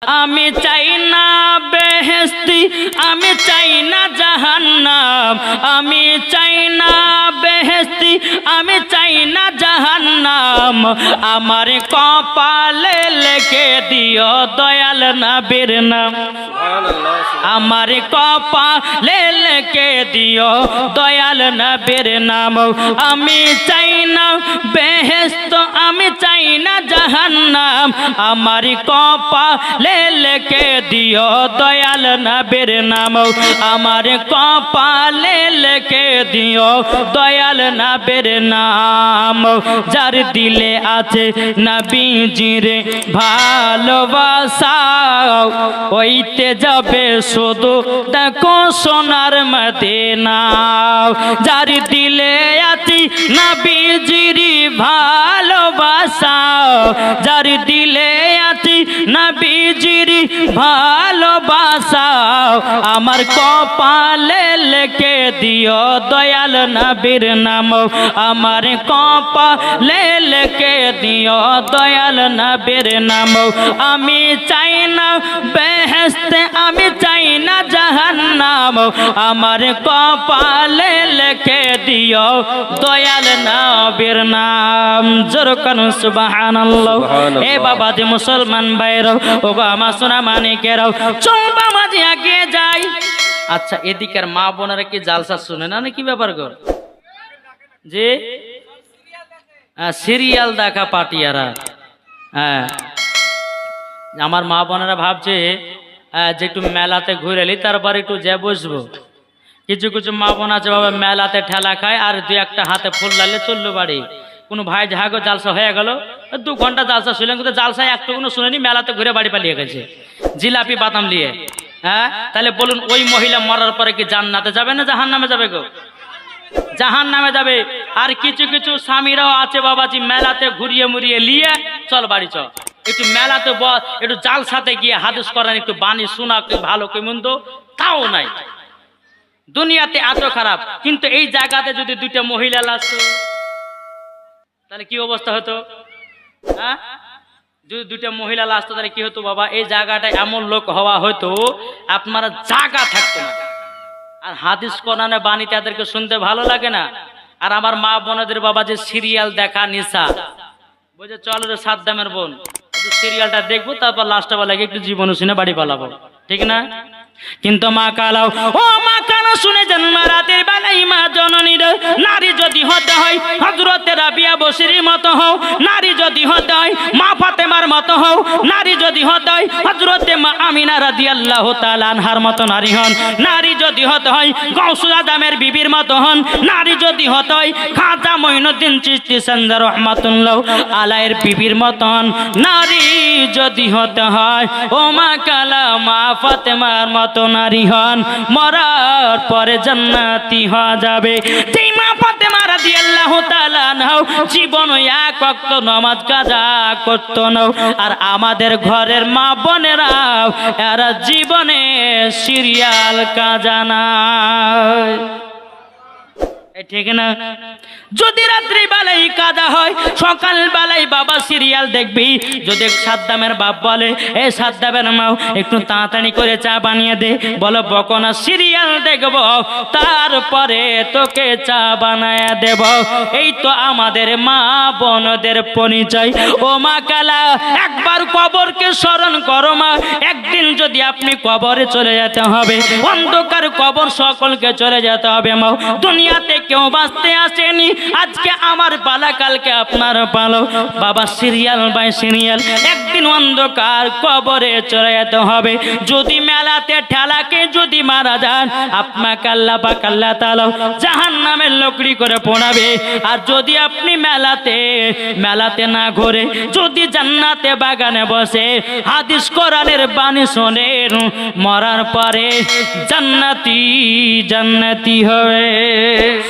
আমি চাই না বেহেশতি, আমি চাই না জাহান্নাম, আমি চাই না বেহেশতি, আমি চাই না জাহান্নাম। আমার কপালে লিখে দিও দয়াল নবীর নাম। আমার কপালে লিখে দিও দয়াল নবীর নাম। আমি চাই না বেহেশত, আমি চাই না জাহান্নাম। আমার কপালে লিখে দিও দয়াল নবীর নাম। আমার কপালে লিখে দিও দয়াল নবীর নাম। যার দিলে আছে নবীজির ভালোবাসা, ওইতে যাবে শুধু দেখো সোনার মদিনা। যার দিলে আছে নবীজির ভালোবাসা, যার দিলে আছে নবীজির ভালোবাসা, আমার কপালে লিখে দিও দয়াল নবীর নাম। আমার কপালে লিখে দিও দয়াল নবীর নাম। আমি চাই না বেহেশতে, আমি চাই না জাহান্নাম। আমার কপালে লিখে দিও দয়াল নবীর নাম। জোরে কান সুবহানাল্লাহ। এ বাবা যে মুসলমান ভাইরা, ও গো আমার সোনা মানিকেরাও, চল বাবা যে আগে যাই। আচ্ছা, এদিকের মা বোনেরা কি জালসা শুনে না নাকি ব্যাপার গো? যে সিরিয়াল দেখা পাটিয়ারা, হ্যাঁ, আমার মা বোনেরা ভাবছে যে একটু মেলাতে ঘুরে এলি তারপর একটু যে বসবো। কিছু কিছু মা বোন আছে বাবা মেলাতে ঠেলা খায় আর দুই একটা হাতে ফুল লালে চললো বাড়ি। কোনো ভাই ঝাগো জালসা হয়ে গেল, 2 ঘন্টা জালসা শুনলেন, কিন্তু জালসায় একটুকুনো শুনেনি, মেলাতে ঘুরে বাড়ি পালিয়ে গেছে জিলাপি বাদাম নিয়ে। হ্যাঁ, তাহলে বলুন ওই মহিলা মরার পরে কি জান্নাতে যাবে না জাহান্নামে যাবে গো? জাহান্নামে যাবে। আর কিছু কিছু স্বামীরাও আছে বাবাজি মেলাতে ঘুরিয়ে মুড়িয়ে লিয়ে চল বাড়ি চল, একটু মেলাতে একটু জালসাতে গিয়ে হাদিস করেন, একটু বাণী শোনা, ভালো কি মন্দ তাও নাই। দুনিয়াতে এত খারাপ, কিন্তু এই জায়গাতে যদি 2টা মহিলা লাগতো তাহলে কি অবস্থা হতো? হ্যাঁ, যদি 2টা মহিলা আসতো তাহলে কি হতো বাবা? এই জায়গাটা এমন লোক হওয়া হয়তো আপনারা জায়গা থাকতো না। আর হাদিস কোরআনে বাণী তাদেরকে শুনতে ভালো লাগে না। আর আমার মা বোনদের বাবা যে সিরিয়াল দেখা নিশা, বুঝে চল রে সাদ্দামের বোন, সিরিয়ালটা দেখবো, তারপর লাস্টে বেলা একটু জীবন শুনে বাড়ি পালাবো, ঠিক না? কিন্তু মা কালাও, ও মা কানো শুনে যান, মা রাতের বেলায় মা জননীর নারী যদি হতে হয় হযরতে রাবিয়া বসরির মতো হও, নারী যদি হতে হয় মা ফাতেমার মতো হও, নারী যদি হতে হয় হযরতে মা আমিনা রাদিয়াল্লাহু তাআলা আনহার মতো নারী হন, নারী যদি হতে হয় গাউসুল আজমের বিবির মতো হন, নারী যদি হতে হয় খাজা মঈনুদ্দিন চিশতি সানজার রাহমাতুল্লাহ আলাইহির বিবির মতো হন, নারী যদি হতে হয় ও মা কালা মা ফাতেমার মতো নারী হন, মরার পরে জান্নাতি হওয়া যাবে। যেই মা ফাতেমা রাদিয়াল্লাহু তাআলা আনহা জীবন এক ওয়াক্ত নামাজ কাজা করতো না, আর আমাদের ঘরের মা বোনেরা এরা জীবনে সিরিয়াল কাজা নাই, ঠিক না? যদি রাত্রি বেলায় কাজা হয় সকাল বেলায় বাবা সিরিয়াল দেখবি। যদি সাদ্দামের বাপ বলে এ সাদ্দামের মা একটু তাড়াতাড়ি করে চা বানিয়ে দে, বলো বকনা সিরিয়াল দেখব তারপরে তোকে চা বানায় দেব। এই তো আমাদের মা বোনদের পরিচয়। ও মা কালা, একবার কবরকে স্মরণ করো মা। একদিন যদি আপনি কবরে চলে যেতে হবে, অন্ধকার কবর সকলকে চলে যেতে হবে মা। দুনিয়াতে কেউ বাঁচতে আসেনি, আজকে আমার পালা কালকে আপনার পালো বাবা। সিরিয়াল বাই সিরিয়াল একদিন অন্ধকার কবরে চলে যেতে হবে। যদি মেলাতে ঠেলাকে যদি মারা যান আপনাকে আল্লাহ পাক আল্লাহ তাআলা জাহান্নামের লকড়ি করে পোড়াবে। আর যদি আপনি মেলাতে না ঘুরে যদি জান্নাতে বাগানে বসে হাদিস কোরআনের বাণী শোনেন, মরার পরে জান্নাতি জান্নাতি হবে।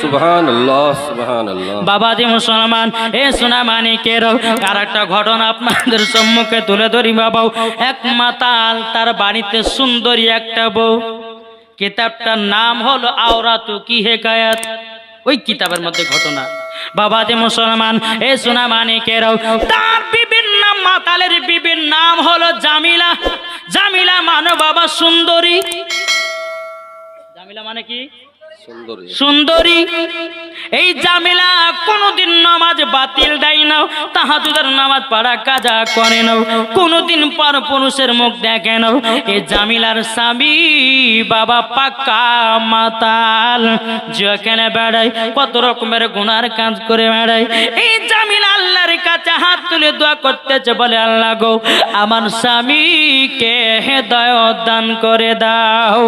সুবহানাল্লাহ সুবহানাল্লাহ। বাবা যে মুসলমান, এ সোনা মানিকের আর একটা ঘটনা আপনাদের সম্মুখে তুলে ধরি বাবা। এক মাতাল, তার বাড়িতে সুন্দরী একটা বউ। কিতাবটার নাম হলো আওরাতু কি হেকায়াত। ওই কিতাবের মধ্যে ঘটনা। বাবা যে মুসলমান, এ সোনা মানিকের তার বিভিন্ন নাম, মাতালের বিবির নাম হলো জামিলা। জামিলা মানে বাবা সুন্দরী। জামিলা মানে কি? সুন্দরী। সুন্দরী। এই জামিলা কোনদিন নামাজ বাতিল দেয় না, তাহাজ্জুদের নামাজ পড়া কাজা করে না, কোনদিন পর পুরুষের মুখ দেখে না। এই জামিলার স্বামী বাবা পাক্কা মাতাল, যেখানে বেড়ায় কত রকমের গুনার কাজ করে বেড়ায়। এই জামিলা আল্লাহর কাছে হাত তুলে দোয়া করতেছে, বলে আল্লাহ গো আমার স্বামীকে হেদায়েত দান করে দাও।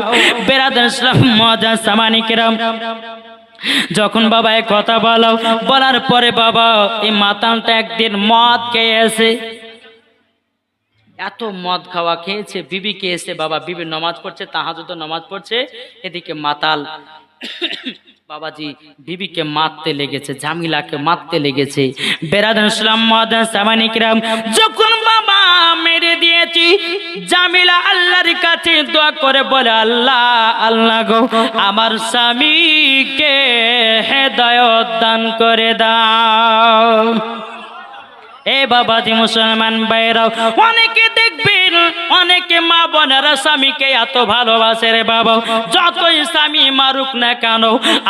বেরাদার ইসলাম মুআজ্জাজ সামানি কিরাম, যখন বাবা এই কথা বলার পরে বাবা এই মাতালটা একদিন মদ খেয়েছে। এত মদ খাওয়া খেয়েছে, বিবি খেয়েছে বাবা, বিবি নামাজ পড়ছে, তাহাজ্জুদ নামাজ পড়ছে, এদিকে মাতাল বাবাজি বিবিকে মারতে লেগেছে, জামিলাকে মারতে লেগেছে। বেরাদার ইসলাম মুআজ্জাজ সামানি কিরাম, যখন বাবা মেরে দিয়েছি, জামিলা আল্লাহর কাছে দোয়া করে বলে আল্লাহ আল্লাহ গো আমার স্বামীকে হেদায়েত দান করে দাও। এ বাবাজি মুসলমান ভাইরাও, অনেকে দেখবেন অনেকে মা বোনেরা স্বামীকে এত ভালোবাসে রে বাবা, যতই স্বামী মারুক না কেন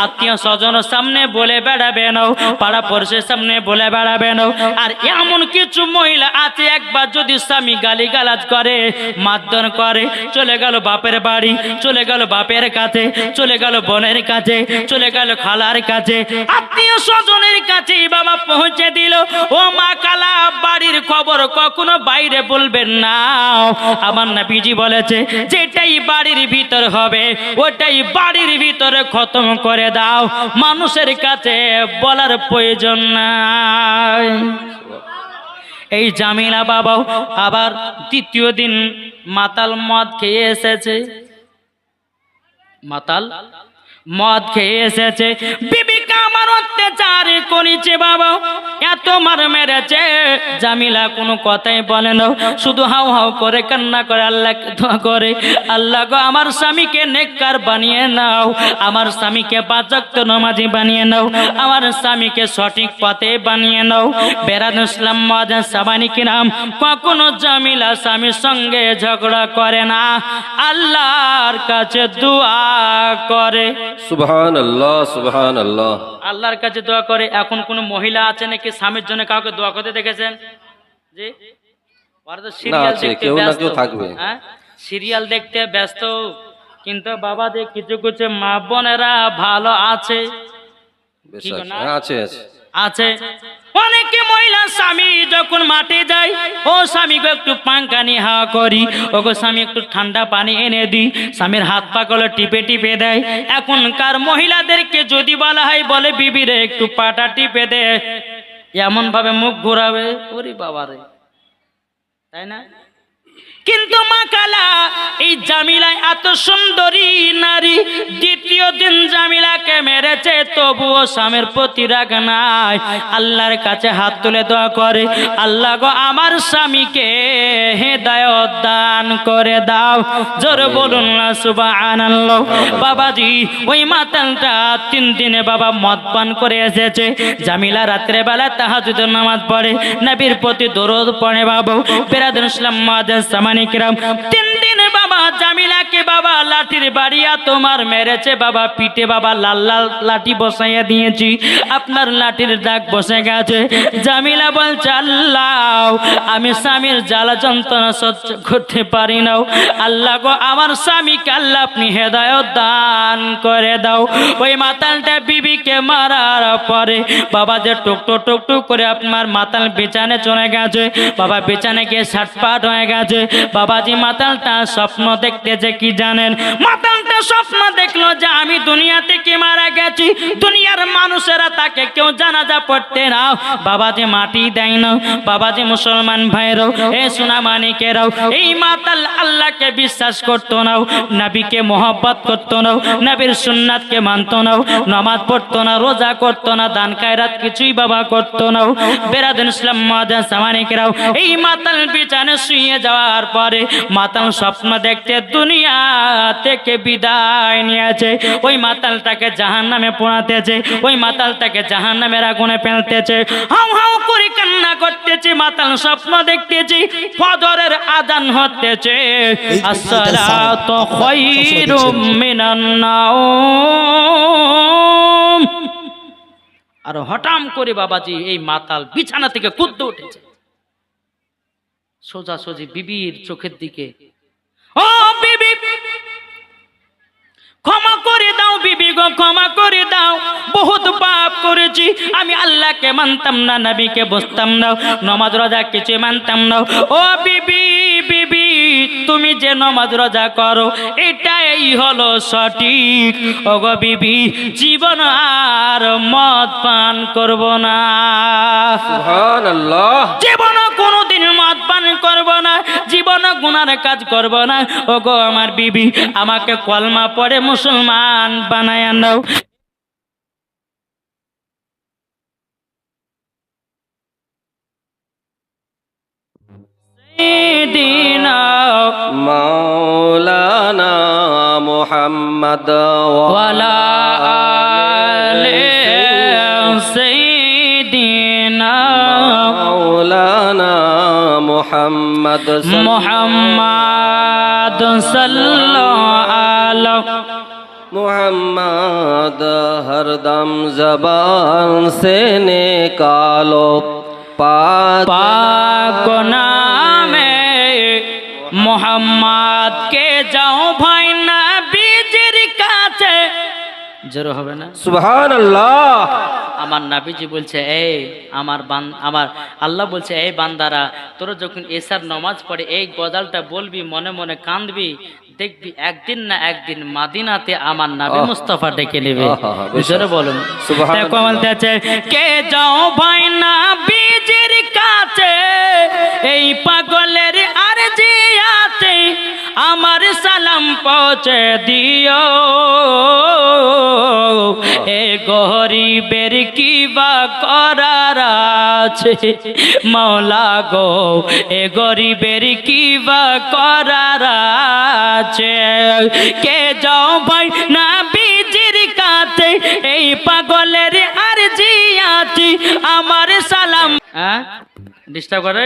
আত্মীয় স্বজনের সামনে বলে বেড়াবে না, পাড়া পড়শির সামনে বলে বেড়াবে না। আর এমন কিছু মহিলা আছে, একবার যদি স্বামী গালিগালাজ করে, মারধর করে, চলে গেল বাপের বাড়ি, চলে গেল বাপের কাছে, চলে গেল বোনের কাছে, চলে গেল খালার কাছে, আত্মীয় স্বজনের কাছে বাবা পৌঁছে দিল। ও মা কালা, বাড়ির খবর কখনো বাইরে বলবেন না। আমার নবীজি বলেছে যেটাই বাড়ির ভিতর হবে ওটাই বাড়ির ভিতরে খতম করে দাও, মানুষের কাছে বলার প্রয়োজন নাই। এই জামিলা বাবাও আবার দ্বিতীয় দিন মাতাল মদ খেয়ে এসেছে, মাতাল মদ খেয়ে এসেছে, বিবিকে আমার অত্যাচার করেছে বাবা, এত মার মেরেছে। জামিলা কোনো কথাই বলে না, শুধু হাউ হাউ করে কান্না করে আল্লাহকে দোয়া করে, আল্লাহ গো আমার স্বামীকে নেককার বানিয়ে নাও, আমার স্বামীকে পাঁচ ওয়াক্ত নামাজি বানিয়ে নাও, আমার স্বামীকে সঠিক পথে বানিয়ে নাও। বেরাদার ইসলাম মুআজ্জাজ সামানি কিরাম, কখনো জামিলা স্বামীর সঙ্গে ঝগড়া করে না, আল্লাহর কাছে দোয়া করে। সুবহানাল্লাহ সুবহানাল্লাহ। আল্লাহর কাছে দোয়া করে। এখন কোন মহিলা আছে নাকি স্বামীর জন্য কাউকে দোয়া করতে দেখেছেন? জি, ওরা তো সিরিয়াল দেখতে ব্যস্ত, হ্যাঁ সিরিয়াল দেখতে ব্যস্ত। কিন্তু বাবা যে কিছু কিছু মা বোনেরা ভালো আছে, আছে আছে। অনেকে মহিলা স্বামী যখন মাঠে যায়, ও স্বামীকে একটু পাঙ্খা নিয়ে হাওয়া করি, ওগো স্বামী একটু ঠান্ডা পানি এনে দিই, স্বামীর হাত পা গুলো টিপে টিপে দেয়। এখনকার মহিলাদেরকে যদি বলা হয় বলে বিবিরে একটু পাটা টিপে দে, এমন ভাবে মুখ ঘোরাবে, ওরে বাবারে, তাই না? কিন্তু মা কালা এই জামিলা এত সুন্দরী নারী, দ্বিতীয় দিন জামিলাকে মেরেছে, তবুও স্বামীর প্রতি রাগ নাই। আল্লাহর কাছে হাত তুলে দোয়া করে, আল্লাহ গো আমার স্বামীকে হেদায়েত দান করে দাও। জোরে বলুন না সুবহানাল্লাহ। বাবাজি ওই মাতালটা 3 দিনে বাবা মদ পান করে এসেছে। জামিলা রাত্রে বেলা তাহাজ্জুদের নামাজ পড়ে, নবীর প্রতি দরুদ পড়ে বাবা। বেরাদার ইসলাম মুআজ্জাজ সামানি কিরাম, 3 দিনে বাবা জামিলাকে বাবা লাঠির বাড়িয়া তোমার মেরেছে বাবা, পিঠে বাবা লাল লাল লাঠি বসাইয়া দিয়েছি, আপনার লাঠির দাগ বসে গেছে। জামিলা বলছে আল্লাহ আমি স্বামীর জ্বালা যন্ত্রণা সহ্য করতে পারি না, আল্লাহ গো আমার স্বামীকে আল্লাহ আপনি হেদায়েত দান করে দাও। ওই মাতালটা বিবিকে মারার পরে বাবা যে টুকটুক টুকটুক করে আপনার মাতাল বিছানে চলে গেছে, বাবা বিছানে গিয়ে ছাটপাট হয়ে গেছে। বাবাজি মাতালটা স্বপ্ন দেখতেছে কি জানেন? মাতালটা স্বপ্ন দেখলো যে আমি দুনিয়া থেকে মারা গেছি, দুনিয়ার মানুষেরা তাকে কেউ জানাজা পড়তে না, বাবাজি মাটি দেয় না। বাবাজি মুসলমান ভাইরাও, এ সোনা মানিকেরাও, এই মাতাল আল্লাহকে বিশ্বাস করতো না, নবীকে মোহব্বত করতো না, নবীর সুন্নাতকে মানতো না, নামাজ পড়তো না, রোজা করতো না, দান খায়রাত কিছুই বাবা করতো না। বেরাদার ইসলাম মুআজ্জাজ সামানিকেরাও, এই মাতাল বিছানে শুয়ে যাওয়ার পরে মাতাল স্বপ্ন দেখতে দুনিয়া দুনিয়া থেকে বিদায় নিয়েছে, ওই মাতালটাকে জাহান্নামে পোড়াতেছে, ওই মাতালটাকে জাহান্নামের আগুনে ফেলতেছে। হাউ হাউ করে কান্না করতেছে, মাতাল স্বপ্ন দেখতেছে, ফজরের আজান হতেছে, আসসালাতু খায়রুম মিনান নাওম। আর হঠাৎ করে বাবাজি এই মাতাল বিছানা থেকে কুদ্দে উঠেছে, সোজাসুজি বিবির চোখের দিকে, ও বিবি ক্ষমা করে দাও, বিবি গো ক্ষমা করে দাও, বহুত পাপ করেছি আমি, আল্লাহকে মানতাম না, নবীকে বুঝতাম না, নামাজ রোজা কিছু মানতাম না। ও বিবি, বিবি তুমি যে নামাজ রোজা করো এটাই হলো সঠিক। ও গো বিবি, জীবন আর মদ পান করব না, সুবহানাল্লাহ। জীবন কোনোদিন মদ পান করব না, জীবন গুনার কাজ করব না। ও গো আমার বিবি, আমাকে কলমা পড়ে মুসলমান বানায় নাও। সাইয়্যিদিনা মাওলানা মুহাম্মদ ওয়ালা আলে সাইয়্যিদিনা মাওলানা মুহাম্মদ মুহাম্মদ সাল্লাল্লাহু আলাইহি मुहम्मद हरदम जबान से निकालो पाक पाक नामे मोहम्मद के जाओ भाई नबीजिर কাছে, জোরে হবে না? सुबहानल्लाह। আমার নাবিজি বলছে, এই আমার আল্লাহ বলছে, এই বান্দারা তোরা যখন এশার নামাজ পড়ে এই গজালটা বলবি, মনে মনে কাঁদবি, দেখবি একদিন না একদিন মাদিনাতে আমার নবী মুস্তাফা ডেকে নেবে। জোরে বলুন দেখো, বলতেছে কে যাও ভাই নবীজির কাছে, এই পাগলের আরজি আছে, আমার সালাম পৌঁছে দিও, এ গরিবের কি বা করার আছে, মাওলা গো এ গরিবের কি বা করার আছে, কে যাও ভাই নবীজির কাছে, এই পাগলের আরজি আছে, আমার সালাম। হ্যাঁ ডিস্টার্ব করে?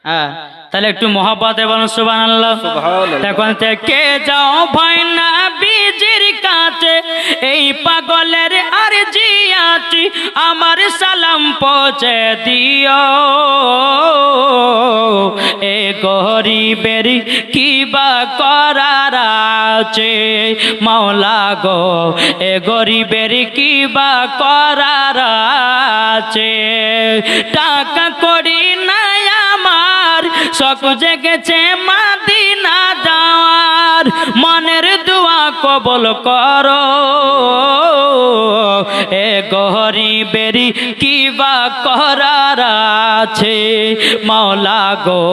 হ্যাঁ, তাহলে একটু মহব্বতে বলুন সুবহানাল্লাহ। তখন থেকে যাও ভাই নবীজির কাছে, এই পাগলের আরজি আছে, আমার সালাম পৌঁছে দিও, এ গরিবের কি বা করার আছে, মাওলা গো এ গরিবের কি বা করার আছে, টাকা করি না আমার শখ জেগেছে মাদিনা যাওয়ার, মনের দোয়া কবুল করো, এ গরিবের কি বা করার আছে, মাওলা গো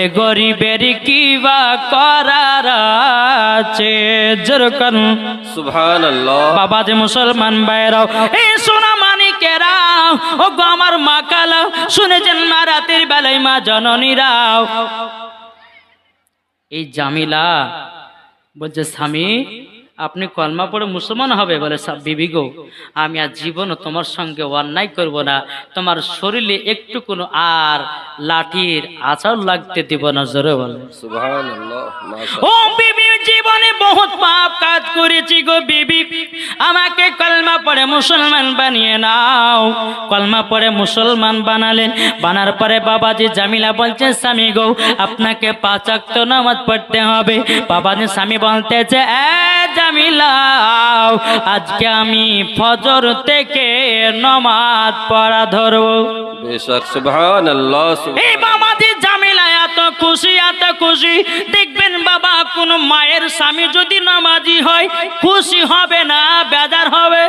এ গরিবের কি বা করার আছে। যেরকম সুবহানাল্লাহ। বাবা যে মুসলমান ভাইরাও, এই সোনা মানিকেরা, ও গো আমার মা কালা শুনেছেন মা রাতের বেলায় মা জননীরাও, এই জামিলা বলছে স্বামী আপনি কলমা পড়ে মুসলমান হবে, বলে বিবি গো আমি আর জীবনও তোমার সঙ্গে অন্যায় করব না, তোমার শরীরে একটু কোনো আর লাঠির আঁচড় লাগতে দিব না। জোরে বলে সুবহানাল্লাহ। ও বিবি, জীবনে বহুত পাপ কাজ করেছি গো বিবি, আমাকে কলমা পড়ে মুসলমান বানিয়ে নাও। কলমা পড়ে মুসলমান বানালেন, বানার পরে বাবাজি জামিলা বলছেন স্বামী গো আপনাকে 5 ওয়াক্ত নামাজ পড়তে হবে। বাবাজি স্বামী বলতেছে এ জামিলা আজকে আমি ফজর থেকে নামাজ পড়া ধরবো। বেশক সুবহানাল্লাহ। এই বাবাজি জামিলা এত খুশি, এত খুশি, দেখবেন বাবা কোন মায়ের স্বামী যদি নামাজি হয় খুশি হবে না বেজার হবে?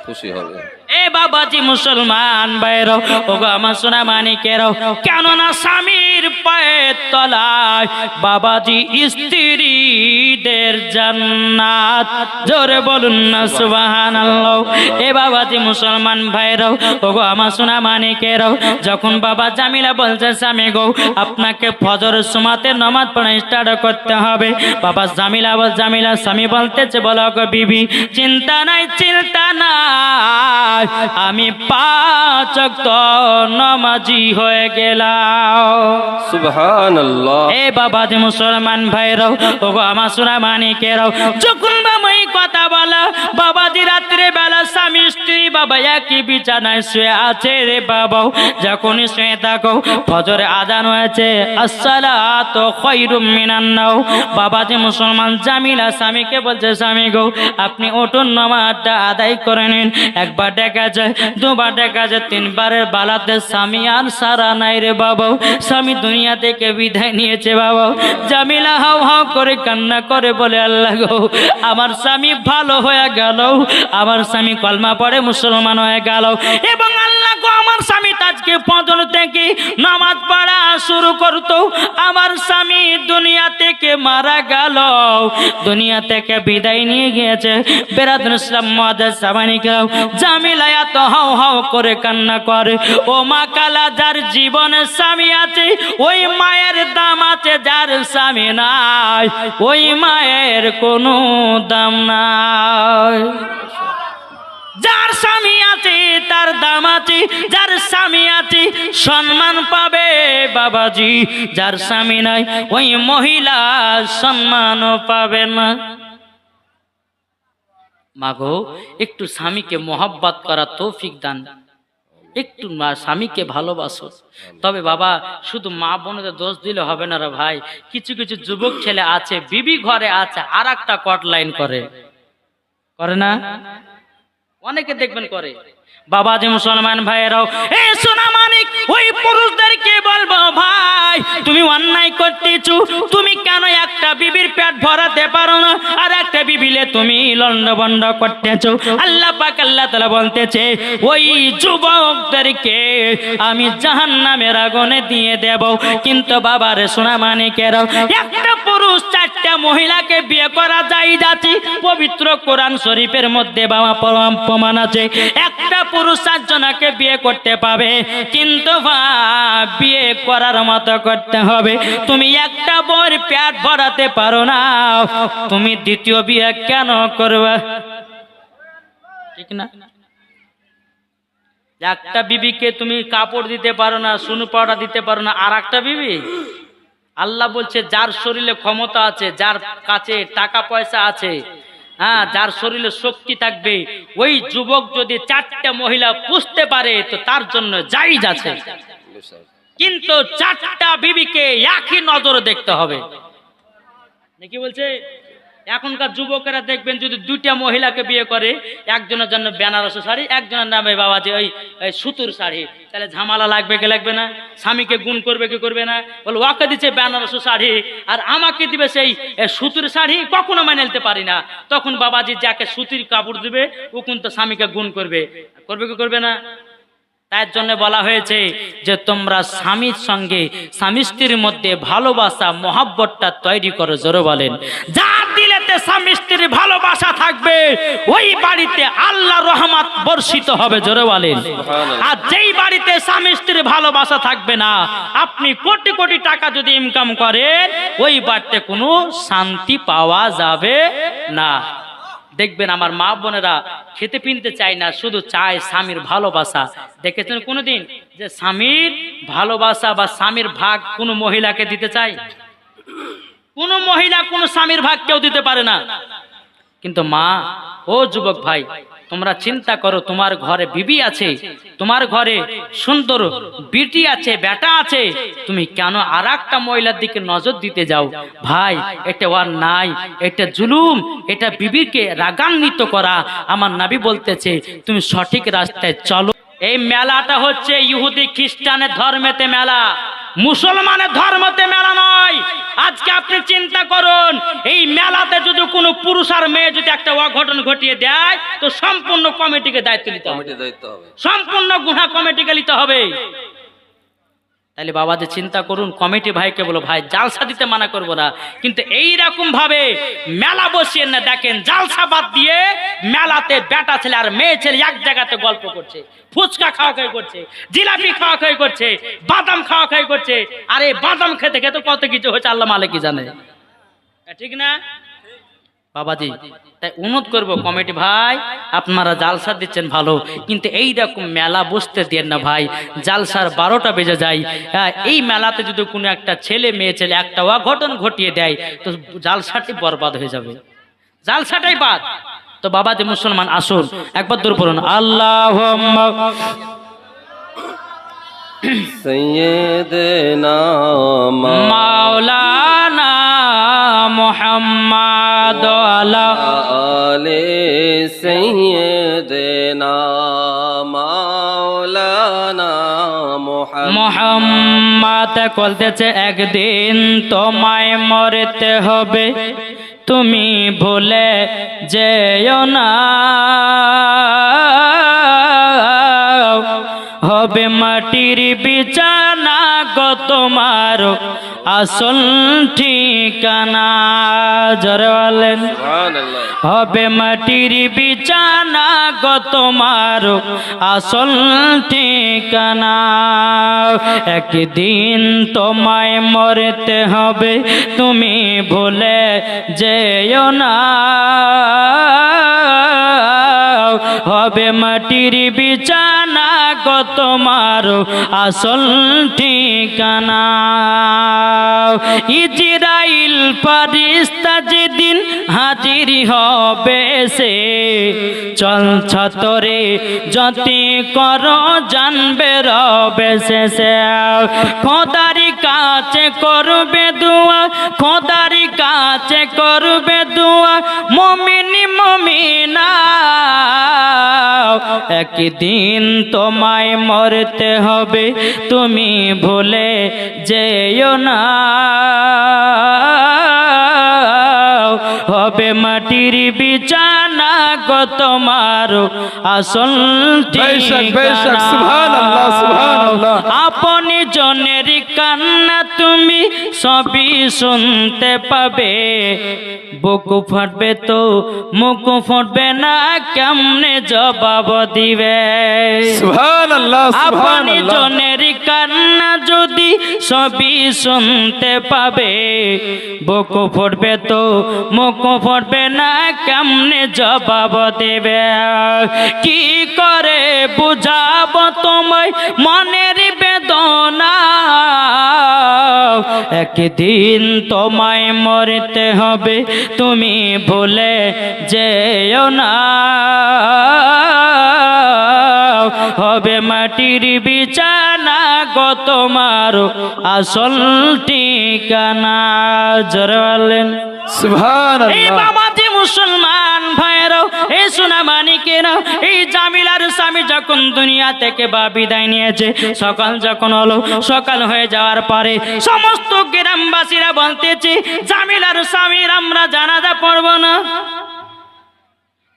খুশি হবে। এ বাবাজি মুসলমান ভাইরাও, ওগো আমার সোনা মানিকেরাও, কেননা স্বামীর পায়ের তলায় বাবাজি স্ত্রীদের জান্নাত। জোরে বলুন না সুবহানাল্লাহ। এ বাবাজি মুসলমান ভাইরাও, ওগো আমার সোনা মানিকেরাও, যখন বাবা জামিলা বলছে স্বামী গো আপনাকে ফজর সুমাতে নামাজ পড়া স্টার্ট করতে হবে, বাবা জামিলা স্বামী বলতেছে বলো গো বিবি চিন্তা নাই আমি 5 ওয়াক্ত নামাজি হয়ে গেলাম। সুবহানাল্লাহ। এ বাবাজি মুসলমান ভাইরাও, ওগো আমার সোনা মানিকেরাও, যখন বাবা এই কথা বলা বাবাজি রাত্রে বেলা স্বামী স্ত্রী বাবা একই বিছানায় শুয়ে আছে রে বাবা, যখনই শুয়ে থাকো ফজরে আজান হয়েছে আসসালাতু খায়রুম মিনান নাওম, বাবাজি মুসলমান জামিলা স্বামীকে বলছে স্বামী গো আপনি উঠুন নামাজটা আদায় করে নিন। একবার দেখা যায়, দুবার দেখা যায়, 3বারের বালাতে স্বামী আর সারা নাই রে বাবা, স্বামী দুনিয়া থেকে বিদায় নিয়েছে বাবা। জামিলা হাও হাও করে কান্না করে বলে আল্লাহ গো আমার স্বামী ভালো হয়ে গেল, আমার স্বামী কলমা পড়ে মুসলমান হয়ে গেল, এবং আল্লাহ গো আমার স্বামী আজকে ফজর থেকে নামাজ পড়া শুরু করতো, আমার স্বামী দুনিয়া থেকে মারা গেল, দুনিয়া থেকে বিদায় নিয়ে গিয়েছে। বেরাদুল ইসলাম মুআদ্দাস সামানিকেরাও, জামিলা এত হাও হাও করে কান্না করে, ও মা কালা যার জীবনে স্বামী আছে ওই মায়ের দাম আছে, যার স্বামী নাই ওই মায়ের কোনো দাম নাই। যার স্বামী আছে তার দাম আছে, যার স্বামী আছে সম্মান পাবে বাবাজি, যার স্বামী নাই ওই মহিলা সম্মানও পাবে না। মাগো একটু স্বামীকে মহব্বত করা তৌফিক দান, একটু স্বামীকে ভালোবাসো। তবে বাবা শুধু মা বোনদের দোষ দিলে হবে না রে ভাই, কিছু কিছু যুবক ছেলে আছে বিবি ঘরে আছে আর একটা কট লাইন করে না, অনেকে দেখবেন করে। বাবাজি মুসলমান ভাইয়েরাও, এ সোনা মানিক ওই পুরুষদেরকে বলবো ভাই তুমি অন্যায় করতেছো, তুমি কেন একটা বিবির পেট ভরাতে পারো না আর একটা বিবিলে তুমি লন্ডভন্ড করতেছো। আল্লাহ পাক আল্লাহ তাআলা বলতেছে ওই যুবকদেরকে আমি জাহান্নামের আগুনে দিয়ে দেব। কিন্তু বাবার সোনা মানিকেরাও, একটা পুরুষ 4টা মহিলাকে বিয়ে করা জায়েজ আছে, পবিত্র কোরআন শরীফের মধ্যে বাবা প্রমাণ আছে। একটা পুরুষ 4 জনকে বিয়ে করতে পাবে, কিন্তু বিয়ে করার মতো করতে হবে। তুমি একটা বউর পেট ভরাতে পারো না, তুমি দ্বিতীয় বিয়ে কেন করবে? ঠিক না? একটা বিবিকে তুমি কাপড় দিতে পারো না, সুনু পাউডার দিতে পারো না, আর একটা বিবি? আল্লাহ বলছে যার শরীরে ক্ষমতা আছে, যার কাছে টাকা পয়সা আছে, হ্যাঁ, যার শরীরে শক্তি থাকবে, ওই যুবক যদি 4টা মহিলা পুষতে পারে তো তার জন্য জায়েজ আছে। কিন্তু 4টা বিবিকে একই নজরে দেখতে হবে। নাকি বলছে এখনকার যুবকেরা দেখবেন যদি 2টা মহিলাকে বিয়ে করে, একজনের জন্য বেনারসি শাড়ি, একজনের নামে বাবাজি ওই সুতুর শাড়ি, তাহলে ঝামেলা লাগবে কি লাগবে না? স্বামীকে গুণ করবে কি করবে না? বলে ওকে দিচ্ছে বেনারসি শাড়ি আর আমাকে দিবে সেই সুতির শাড়ি, কখনো মেনে নিতে পারি না। তখন বাবাজি যাকে সুতির কাপড় দিবে ও কিন্তু স্বামীকে গুণ করবে কি করবে না? তার জন্য বলা হয়েছে যে তোমরা স্বামীর সঙ্গে স্বামী স্ত্রীর মধ্যে ভালোবাসা মহব্বতটা তৈরি করো। জোরে বলেন। যার দিলেতে স্বামী স্ত্রীর ভালোবাসা থাকবে ওই বাড়িতে আল্লাহর রহমত বর্ষিত হবে। জোরে বলেন। আর যেই বাড়িতে স্বামী স্ত্রীর ভালোবাসা থাকবে না, আপনি কোটি কোটি টাকা যদি ইনকাম করেন ওই বাড়িতে কোনো শান্তি পাওয়া যাবে না। দেখবেন আমার মা বোনেরা খেতে পিনতে চায় না, শুধু চায় স্বামীর ভালোবাসা। দেখেছেন কোনোদিন যে স্বামীর ভালোবাসা বা স্বামীর ভাগ কোনো মহিলাকে দিতে চায়? কোনো মহিলা কোনো স্বামীর ভাগ কেউ দিতে পারে না। কিন্তু মা ও যুবক ভাই, তোমরা চিন্তা করো, তোমার ঘরে বিবি আছে, তোমার ঘরে সুন্দর বিটি আছে, বেটা আছে, তুমি কেন আর একটা মহিলার দিকে নজর দিতে যাও? ভাই এটা ওর নাই, এটা জুলুম, এটা বিবিকে রাগান্বিত করা। আমার নবী বলতেছে তুমি সঠিক রাস্তায় চলো। এই মেলাটা হচ্ছে ইহুদি খ্রিস্টানের ধর্মেতে মেলা। মুসলমানের ধর্মতে মেলা নয়। আজকে আপনি চিন্তা করুন, এই মেলাতে যদি কোনো পুরুষ আর মেয়ে যদি একটা অঘটন ঘটিয়ে দেয় তো সম্পূর্ণ কমিটিকে দায়িত্ব নিতে হবে, সম্পূর্ণ গুনাহ কমিটিকে নিতে হবে। তাহলে বাবাজি চিন্তা করুন, কমিটি ভাইকে বলো ভাই জালসা দিতে মানা করবো না, কিন্তু এই রকম ভাবে মেলা বসিয়ে না। দেখেন জালসা বাদ দিয়ে মেলাতে বেটা ছেলে আর মেয়ে ছেলে এক জায়গাতে গল্প করছে, ফুচকা খাওয়া খাই করছে, জিলাপি খাওয়া খাই করছে, বাদাম খাওয়া খাই করছে। আর এই বাদাম খেতে খেতে কত কিছু হচ্ছে আল্লাহ মালিকই জানে, ঠিক না বাবাজি? তাই অনুরোধ করবো কমিটি ভাই, আপনারা জালসা দিচ্ছেন ভালো, কিন্তু এই রকম মেলা বসতে দেন না ভাই। জালসার 12টা বেজে যায়। এই মেলাতে যদি কোনো একটা ছেলে মেয়ে ছেলে একটা অঘটন ঘটিয়ে দেয় তো জালসাটি বরবাদ হয়ে যাবে, জালসাটাই বাদ। তো বাবাজি মুসলমান আসুন একবার দূর পড়ুন আল্লাহুম্মা সাইয়্যিদিনা মাওলানা মুহাম্মাদ আলা আলে সাইয়্যিদিনা মাওলানা মুহাম্মাদ বলতেছে একদিন তোমায় মরতে হবে, তুমি ভুলে যেও না। হবে মাটির বিছানা গো তোমার আসল ঠিকানা। জোরে বলেন সুবহানাল্লাহ। হবে মাটির বিছানা গো তোমার আসল ঠিকানা। একদিন তোমায় মরতে হবে, তুমি ভুলে যেও না। হবে মাটির বিছানা গো তোমার আসল ঠিকানা। ইজরাইল ফেরেশতা যেদিন হাজির হবে সে চল ছতরে যতি করো জানবে রবে শেষে। খোদার কাছে করবে দোয়া, খোদার কাছে করবে দোয়া মুমিন মুমিনা। একদিন তোমায় মরতে হবে, তুমি ভুলে যেও না। হবে মাটির বিছানা গো তোমার আসল ঠিকানা। আপনি জনের কান্না তুমি সবই শুনতে পাবে, বুক ফাটবে তো মুখ ফুটবে না, কেমনে জবাব দিবে? সুবহানাল্লাহ আপনি জনের কান্না যদি সবই শুনতে পাবে, বুক ফুটবে তো মুখ ফুটবে না, কেমনে জবাব দেবে? কি করে বুঝাবো তোমায় মনের বেদনা? একদিন তোমায় মরতে হবে, তুমি ভুলে যেও না। হবে মাটির বিছানা গো তোমার আসল ঠিকানা। জোরে বলেন সুবহানাল্লাহ। এই বাবাজি মুসলমান ভাইরাও, এই সোনা মানিকেরাও, এই জামিলার স্বামী যখন দুনিয়া থেকে বিদায় নিয়েছে, সকাল যখন হলো, সকাল হয়ে যাওয়ার পরে সমস্ত গ্রামবাসীরা বলতেছে জামিলার স্বামীর আমরা জানাজা পড়ব না।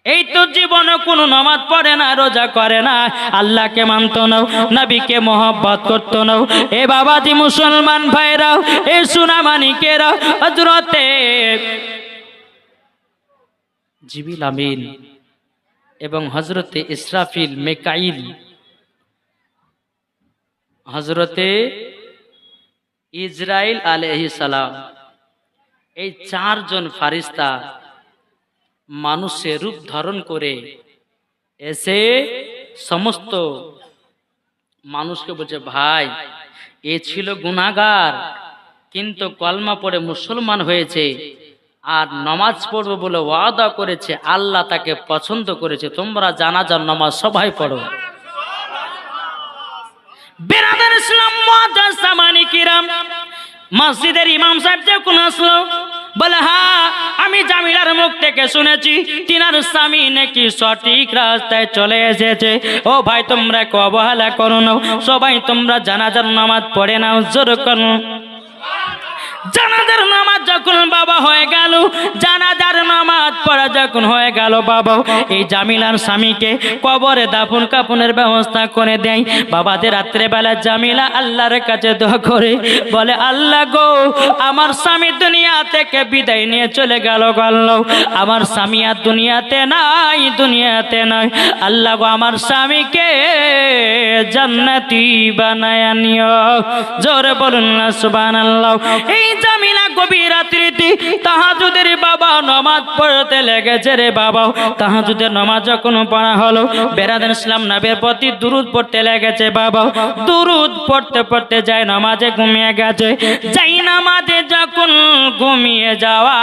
এই তো জীবনে কোনো নামাজ পড়ে না, রোজা করে না, আল্লাহকে মানতো না, নবীকে মোহব্বত করতো না। এ বাবাজি মুসলমান ভাইরাও, এই সোনা মানিকেরাও, হযরতে জিবরিল আমিন এবং হযরতে ইসরাফিল মিকাইল, হযরতে ইসরাইল আলাইহিস সালাম, এই 4 জন ফারিস্তা মানুষের রূপ ধারণ করে এসে সমস্ত মানুষকে বলছে ভাই এ ছিল গুনাহগার, কিন্তু কলমা পড়ে মুসলমান হয়েছে আর নামাজ পড়বে বলে ওয়াদা করেছে, আল্লাহ তাকে পছন্দ করেছে, তোমরা জানাজার নামাজ সবাই পড়ো। বেরাদার ইসলাম মুআজ্জাজ সামানি কিরাম, মসজিদের ইমাম সাহেব যখন আসলো বলে হ্যাঁ আমি আমি জামিলার মুখ থেকে শুনেছি তিনার স্বামী নাকি সঠিক রাস্তায় চলে এসেছে। ও ভাই তোমরা কে অবহেলা করো না, সবাই তোমরা জানাজার নামাজ পড়ে নাও, জোর করো। জানাজার নামাজ যখন বাবা হয়ে গেল, জানাজার নামাজ পড়া যখন হয়ে গেল বাবা, এই জামিলার স্বামীকে কবরে দাফন কাফনের ব্যবস্থা করে দেয়। বাবাদের রাত্রে বেলা জামিলা আল্লাহর কাছে দোয়া করে বলে, আল্লাহ গো আমার স্বামী দুনিয়া থেকে বিদায় নিয়ে চলে গেল, আমার স্বামী আর দুনিয়াতে নাই, দুনিয়াতে নাই। আল্লাহ গো আমার স্বামীকে জান্নাতি বানায় নিও, জোরে বলুন না সুবহানাল্লাহ। এই জামিলা গভীর রাত্রিতে তাহাজ্জুদের বাবা নামাজ পড়তে লেগেছে রে বাবা। তাহাজ্জুদের নামাজ যখন পড়া হলো, বেরাদান ইসলাম নবীর প্রতি দুরূদ পড়তে লেগেছে বাবা। দুরূদ পড়তে পড়তে যায় নামাজে ঘুমিয়ে গেছে। যাই নামাজে যখন ঘুমিয়ে যাওয়া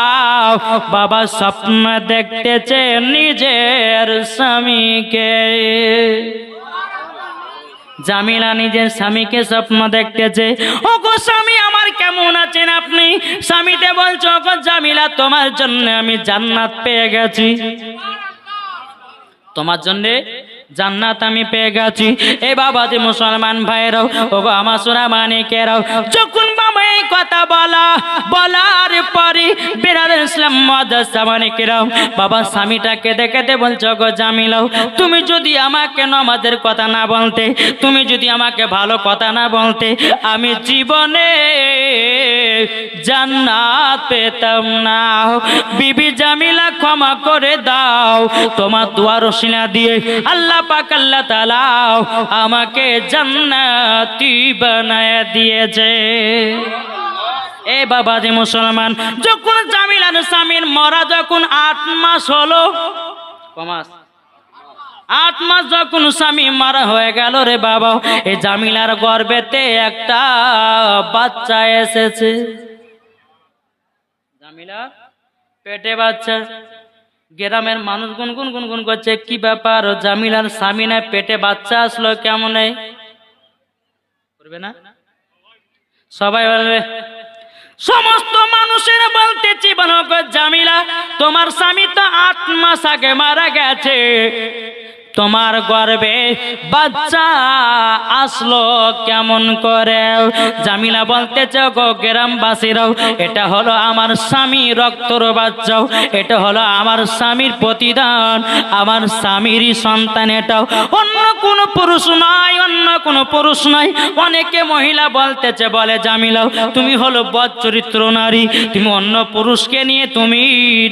বাবা স্বপ্ন দেখতেছে নিজের স্বামীকে। জামিলা নিজের স্বামীকে স্বপ্ন দেখতেছে। ও গো স্বামী আমার কেমন আছেন আপনি? স্বামীতে বলছো, ও গো জামিলা তোমার জন্য আমি জান্নাত পেয়ে গেছি, তোমার জন্য জান্নাত আমি পেয়ে গেছি। এ বাবা যে মুসলমান ভাইরাও, ও গো আমার সোনা মানিকেরাও, যখন বাবা এই কথা বলার পরে বেরাদার ইসলাম মাদ্রাসা মানিকেরাও বাবা স্বামীটাকে দেখে বলছো, গো জামিলাও তুমি যদি আমাকে নামাজের কথা না বলতে, তুমি যদি আমাকে ভালো কথা না বলতে, আমি জীবনে জান্নাত পেতাম না। বিবি জামিলা ক্ষমা করে দাও, তোমার দোয়ার ওসিলা দিয়ে আল্লাহ পাক আল্লাহ তাআলা আমাকে জান্নাতি বানায় দিয়েছে। এ বাবা যে মুসলমান, যখন জামিলার স্বামীর মরা যখন 8 মাস হলো, 8 মাস যখন স্বামী মারা হয়ে গেল রে বাবা, এই জামিলার গর্ভেতে একটা বাচ্চা এসেছে। জামিলা পেটে বাচ্চা। গ্রামের মানুষ গুনগুন গুনগুন করছে, কি ব্যাপার জামিলার স্বামী না পেটে বাচ্চা আসলো কেমন? করবে না সবাই বলবে, সমস্ত মানুষের বলতেছি বলো গো জামিলা তোমার স্বামী তো 8 মাস আগে মারা গেছে, তোমার গর্ভে বাচ্চা আসলো কেমন করে? জামিলা বলতেছে, গো গ্রামবাসীরাও এটা হলো আমার স্বামী রক্তর বাচ্চাও, এটা হলো আমার স্বামীর প্রতিদান, আমার স্বামীরই সন্তান, এটাও অন্য কোনো পুরুষ নয়, অন্য কোনো পুরুষ নয়। অনেকে মহিলা বলতেছে, বলে জামিলাও তুমি হলো বদ চরিত্র নারী, তুমি অন্য পুরুষকে নিয়ে তুমি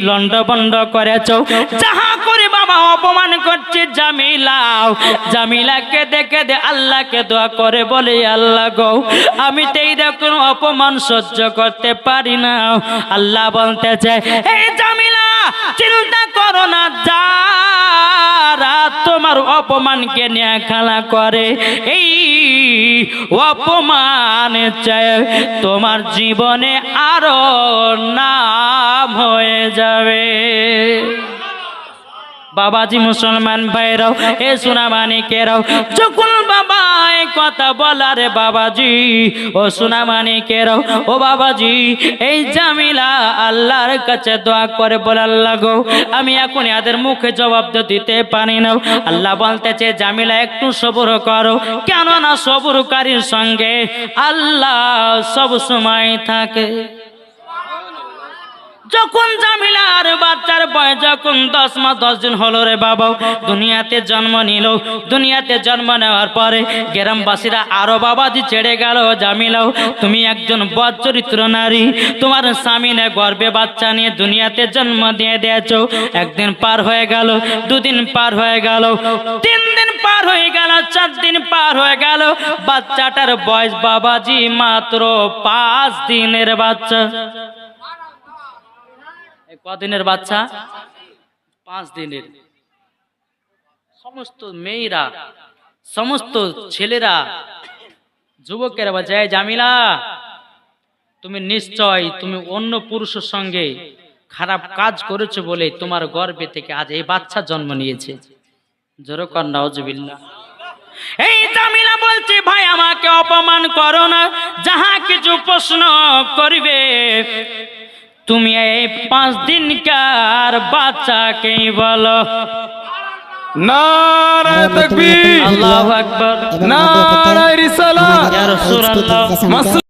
লন্ডভন্ড করেছো, যাহা করে বাবা অপমান করছে জামিলাকে দেখে দে আল্লাহকে দোয়া করে বলে, আল্লাহ গো আমি তো এইরকম অপমান সহ্য করতে পারি না। আল্লাহ বলতেছে, এই জামিলা চিন্তা করো না, যারা তোমার অপমানকে নিয়ে খেলা করে এই অপমান চাই তোমার জীবনে আরো নাম হয়ে যাবে। বাবাজি মুসলমান ভাইরাও, এ সোনা মানিকেরাও, যখন বাবা এই কথা বলার বাবাজি ও সোনা মানিকেরাও, ও বাবাজি এই জামিলা আল্লাহর কাছে দোয়া করে বলে, আল্লাহ গো আমি এখন এদের মুখে জবাব দিতে পারি না। আল্লাহ বলতেছে, জামিলা একটু সবর করো, কেননা সবরকারীর সঙ্গে আল্লাহ সব সময় থাকে। যখন জামিলার বাচ্চার বয়স যখন 10 মাস 10 দিন হলো রে বাবা, দুনিয়াতে জন্ম নিল। দুনিয়াতে জন্ম নেওয়ার পরে গ্রামবাসীরা আরো বাবাজি ছেড়ে গেল, জামিলাও তুমি একজন বদ চরিত্র নারী, তোমার স্বামী না গর্ভে বাচ্চা নিয়ে দুনিয়াতে জন্ম দিয়ে দিয়েছো। একদিন পার হয়ে গেল, 2 দিন পার হয়ে গেল, 3 দিন পার হয়ে গেল, 4 দিন পার হয়ে গেল, বাচ্চাটার বয়স বাবাজি মাত্র 5 দিনের বাচ্চা। কদিনের বাচ্চা? 5 দিনের। সমস্ত মেয়েরা, সমস্ত ছেলেরা, যুবকেরা বলছে, জামিলা তুমি নিশ্চয় তুমি অন্য পুরুষের সঙ্গে খারাপ কাজ করেছো বলে তোমার গর্ভে থেকে আজ এই বাচ্চা জন্ম নিয়েছে। জোরে কর নাউজুবিল্লাহ। এই জামিলা বলছে, ভাই আমাকে অপমান করো না, যাহা কিছু প্রশ্ন করবে তুমি এই 5 দিনকার বাচ্চাকেই বলো নারায়ে তাকবীর, আল্লাহু আকবার, নারায়ে রিসালাত, ইয়া রাসূলুল্লাহ।